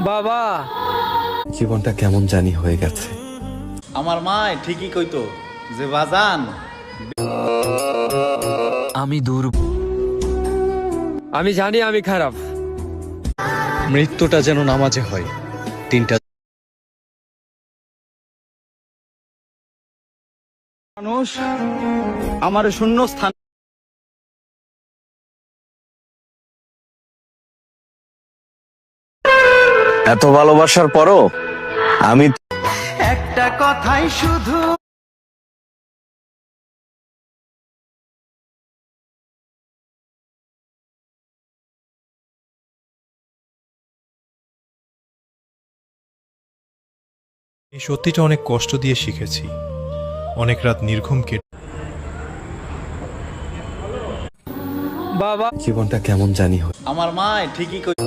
বাবা, জীবনটা কেমন জানি হয়ে গেছে। আমার মা ঠিকই কইতো যে বাজান আমি জানি আমি খারাপ। মৃত্যুটা যেন নামাজে হয়। তিনটা মানুষ আমার শূন্য স্থান এত ভালোবাসার পরও আমি একটা কথাই শুধু এই সত্যিটা অনেক কষ্ট দিয়ে শিখেছি, অনেক রাত নির্ঘুম কেটে। বাবা, জীবনটা কেমন জানি আমার মা ঠিকই কইতো।